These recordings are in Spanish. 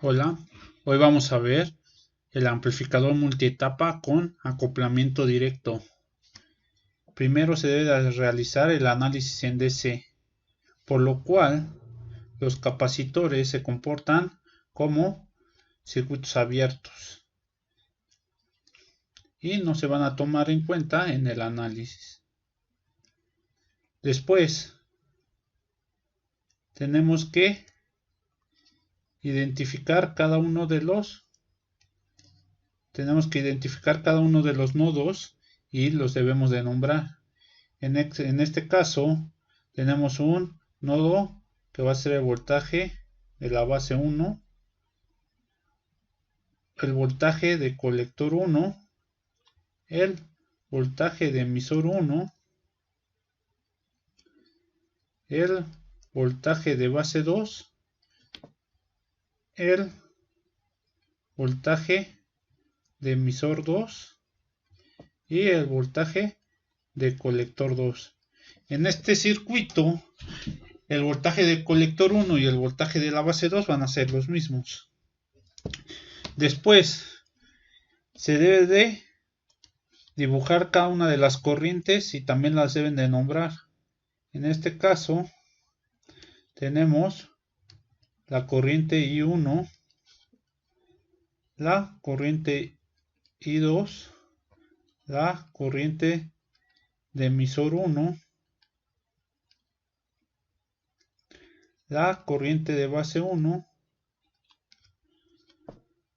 Hola, hoy vamos a ver el amplificador multietapa con acoplamiento directo. Primero se debe de realizar el análisis en DC, por lo cual los capacitores se comportan como circuitos abiertos y no se van a tomar en cuenta en el análisis. Después tenemos que identificar cada uno de los nodos y los debemos de nombrar. En este caso tenemos un nodo que va a ser el voltaje de la base 1, el voltaje de colector 1, el voltaje de emisor 1, el voltaje de base 2, el voltaje de emisor 2 y el voltaje de colector 2. En este circuito, el voltaje de colector 1 y el voltaje de la base 2 van a ser los mismos. Después se debe de dibujar cada una de las corrientes y también las deben de nombrar. En este caso tenemos la corriente I1, la corriente I2, la corriente de emisor 1, la corriente de base 1,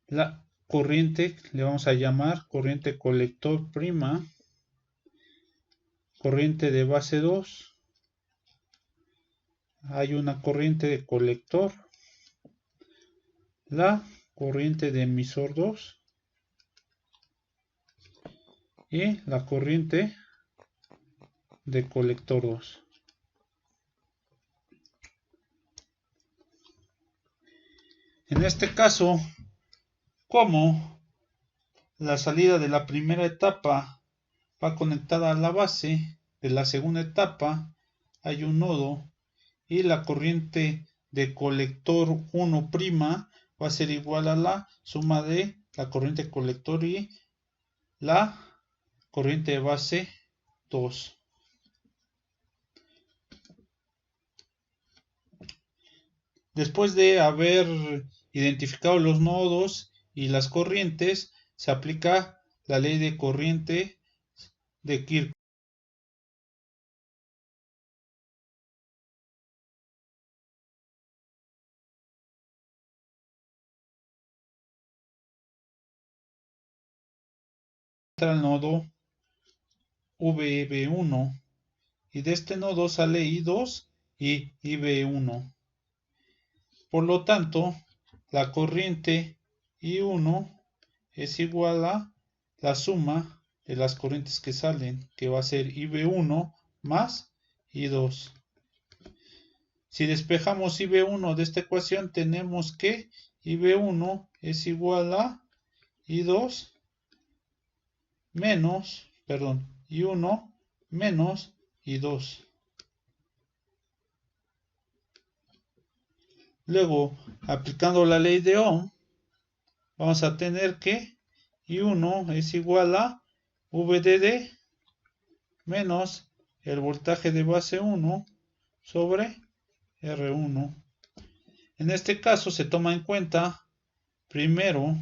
la corriente le vamos a llamar corriente colector prima, corriente de base 2, hay una corriente de colector, la corriente de emisor 2 y la corriente de colector 2. En este caso, como la salida de la primera etapa va conectada a la base de la segunda etapa, hay un nodo y la corriente de colector 1' va a ser igual a la suma de la corriente colector y la corriente de base 2. Después de haber identificado los nodos y las corrientes, se aplica la ley de corriente de Kirchhoff. Entra el nodo VB1 y de este nodo sale I2 y IB1. Por lo tanto, la corriente I1 es igual a la suma de las corrientes que salen, que va a ser IB1 más I2. Si despejamos IB1 de esta ecuación, tenemos que IB1 es igual a I2 menos, I1 menos I2. Luego, aplicando la ley de Ohm, vamos a tener que I1 es igual a VDD menos el voltaje de base 1 sobre R1. En este caso se toma en cuenta primero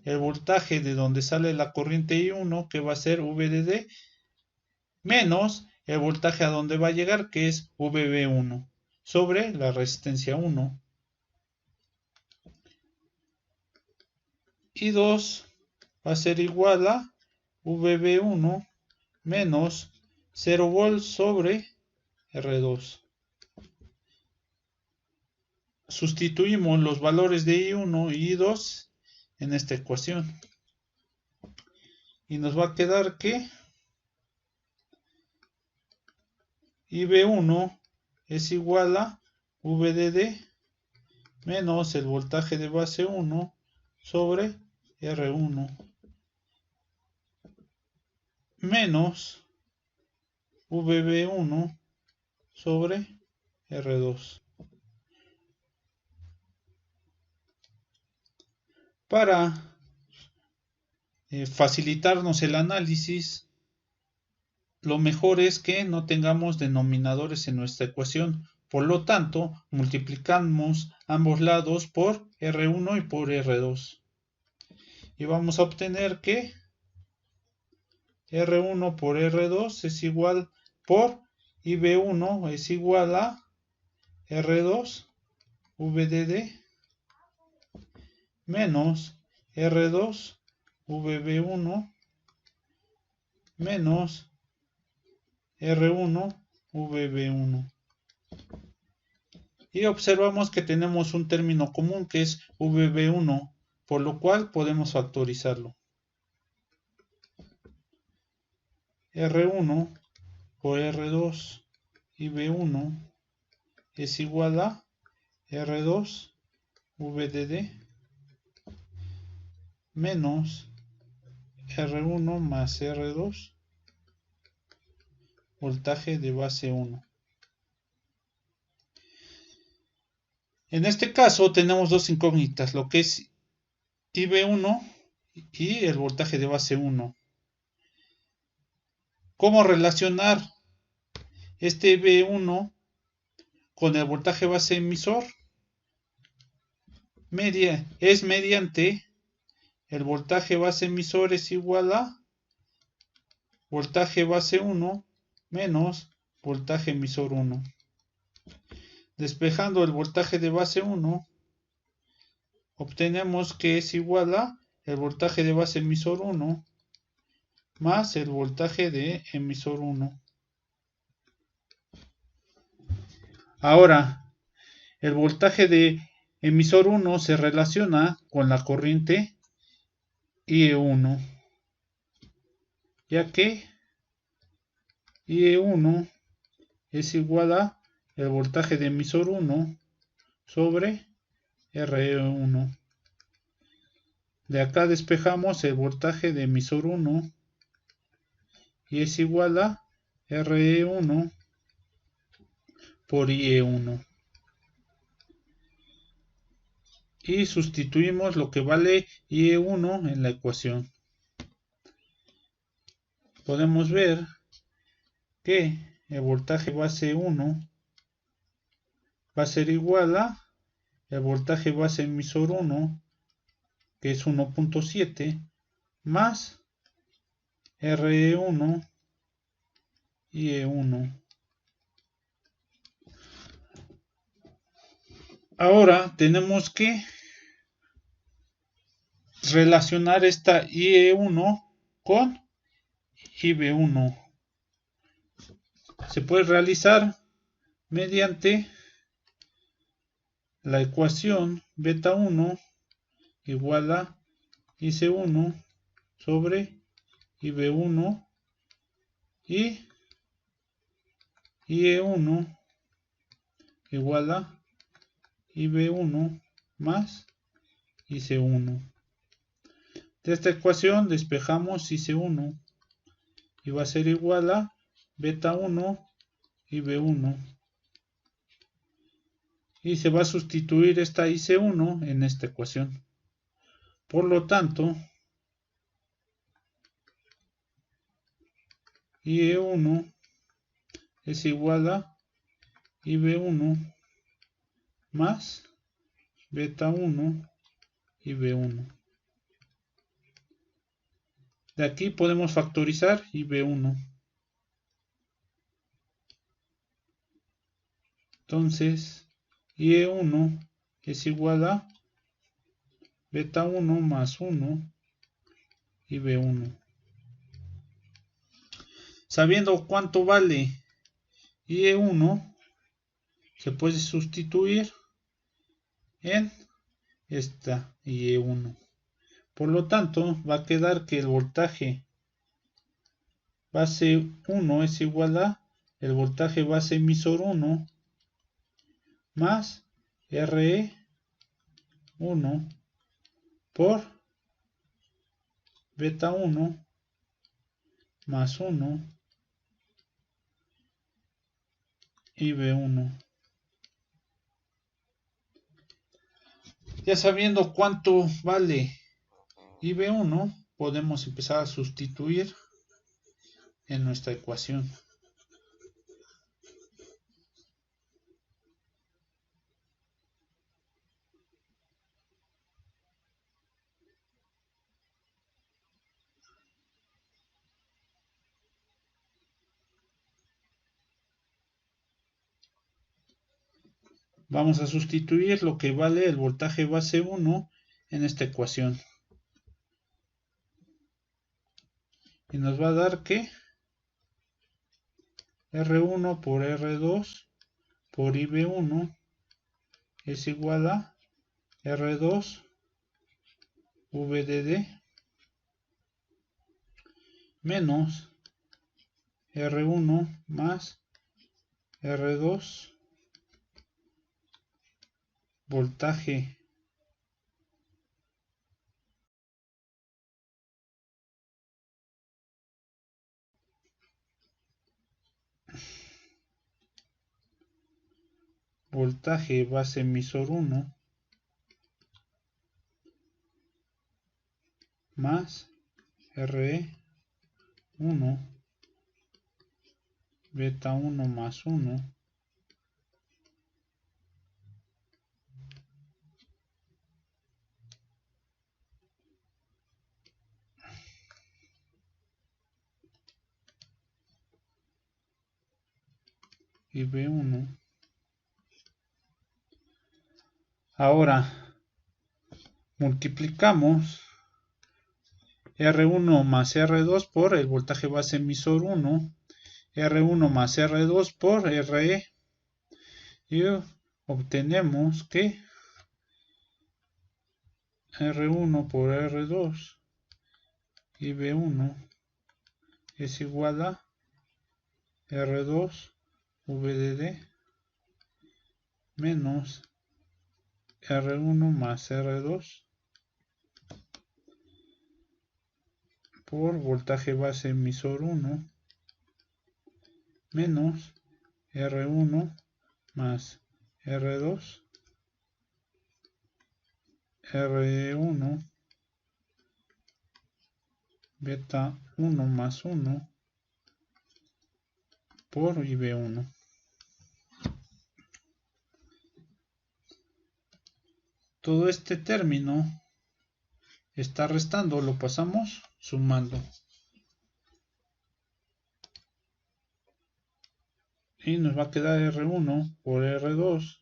el voltaje de donde sale la corriente I1, que va a ser VDD, menos el voltaje a donde va a llegar, que es VB1, sobre la resistencia 1. I2 va a ser igual a VB1 menos 0 volts sobre R2. Sustituimos los valores de I1 y I2 en esta ecuación. Y nos va a quedar que IB1 es igual a VDD menos el voltaje de base 1 sobre R1 menos VB1 sobre R2. Para facilitarnos el análisis, lo mejor es que no tengamos denominadores en nuestra ecuación. Por lo tanto, multiplicamos ambos lados por R1 y por R2. Y vamos a obtener que R1 por R2 es igual por IB1 es igual a R2 VDD menos R2 VB1 menos R1 VB1. Y observamos que tenemos un término común que es VB1, por lo cual podemos factorizarlo. R1 por R2 y B1 es igual a R2 VDD menos R1 más R2 voltaje de base 1. En este caso tenemos dos incógnitas, lo que es IB1 y el voltaje de base 1. ¿Cómo relacionar este IB1 con el voltaje base emisor? Es mediante el voltaje base emisor es igual a voltaje base 1 menos voltaje emisor 1. Despejando el voltaje de base 1, obtenemos que es igual a el voltaje de base emisor 1 más el voltaje de emisor 1. Ahora, el voltaje de emisor 1 se relaciona con la corriente IE1, ya que IE1 es igual a el voltaje de emisor 1 sobre RE1. De acá despejamos el voltaje de emisor 1 y es igual a RE1 por IE1. Y sustituimos lo que vale IE1 en la ecuación. Podemos ver que el voltaje base 1 va a ser igual a el voltaje base emisor 1, que es 1.7, más RE1 y E1. Ahora tenemos que relacionar esta IE1 con IB1. Se puede realizar mediante la ecuación beta 1 igual a IC1 sobre IB1 y IE1 igual a IB1 más IC1. De esta ecuación despejamos IC1 y va a ser igual a beta 1 IB1. Y se va a sustituir esta IC1 en esta ecuación. Por lo tanto, IE1 es igual a IB1 más beta 1 IB1. De aquí podemos factorizar IB1. Entonces, IE1 es igual a beta 1 más 1 IB1. Sabiendo cuánto vale IE1, se puede sustituir en esta IE1. Por lo tanto, va a quedar que el voltaje base 1 es igual a el voltaje base emisor 1 más RE1 por beta 1 más 1 IB1. Ya sabiendo cuánto vale y B1 podemos empezar a sustituir en nuestra ecuación. Vamos a sustituir lo que vale el voltaje base 1 en esta ecuación. Y nos va a dar que R1 por R2 por IB1 es igual a R2 VDD menos R1 más R2 voltaje base emisor 1 más RE1 beta 1 más 1 y B1. Ahora multiplicamos R1 más R2 por el voltaje base emisor 1, R1 más R2 por RE, y obtenemos que R1 por R2 y B1 es igual a R2 VDD menos R1 más R2 por voltaje base emisor 1 menos R1 más R2 R1 beta 1 más 1 por IB1. Todo este término está restando, lo pasamos sumando. Y nos va a quedar R1 por R2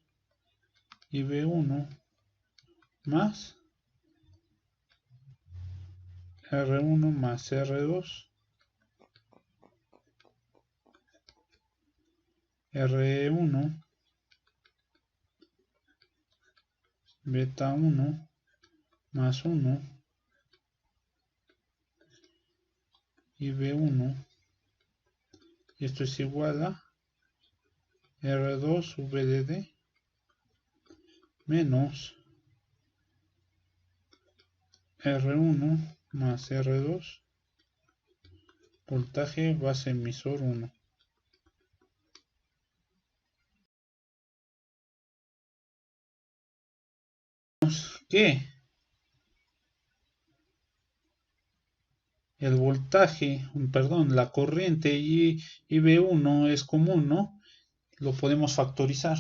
y B1 más R1 más R2 R1 beta 1 más 1 y B1, y esto es igual a R2 VDD menos R1 más R2 voltaje base emisor 1. Que el voltaje, perdón, la corriente y B1 es común, ¿no? Lo podemos factorizar.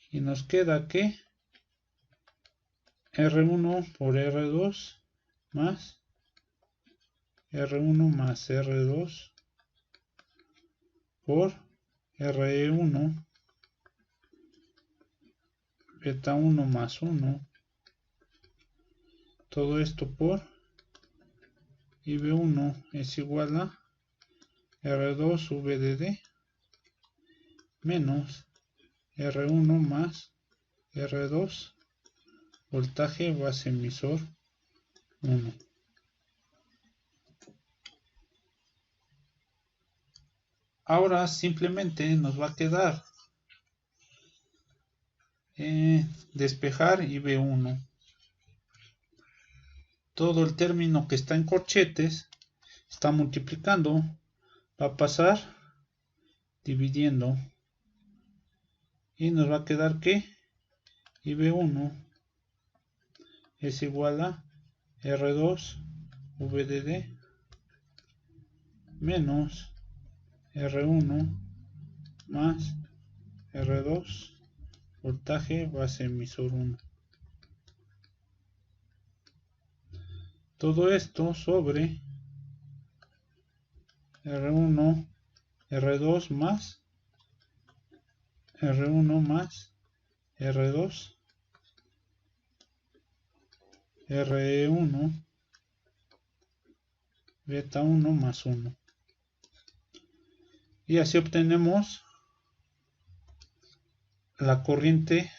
Y nos queda que R1 por R2 más R1 más R2 por RE1 beta 1 más 1, todo esto por IB1 es igual a R2 VDD menos R1 más R2 voltaje base emisor 1. Ahora simplemente nos va a quedar despejar IB1. Todo el término que está en corchetes está multiplicando, va a pasar dividiendo, y nos va a quedar que IB1 es igual a R2 VDD menos R1 más R2 voltaje base emisor 1. Todo esto sobre R1, R2 más R1 más R2, R1, beta 1 más 1. Y así obtenemos la corriente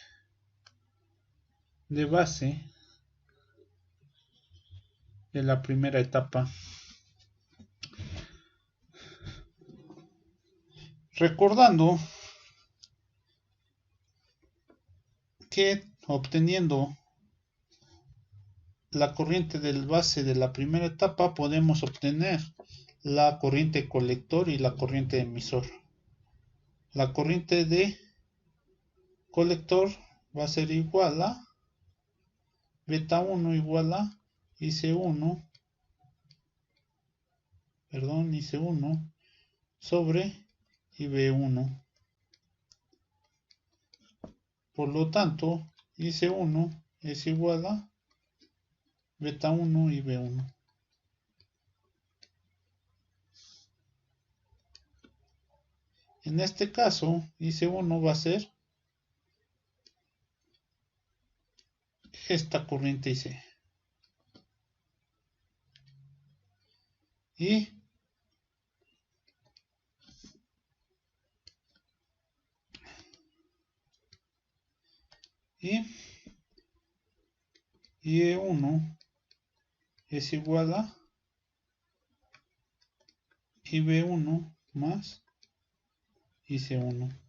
de base de la primera etapa. Recordando que obteniendo la corriente del base de la primera etapa podemos obtener la corriente colector y la corriente emisor. La corriente de colector va a ser igual a beta 1 igual a IC1 sobre IB1. Por lo tanto, IC1 es igual a beta 1 y B1. En este caso, IC1 va a ser esta corriente IC. Y IE1 es igual a IB1 más IC1.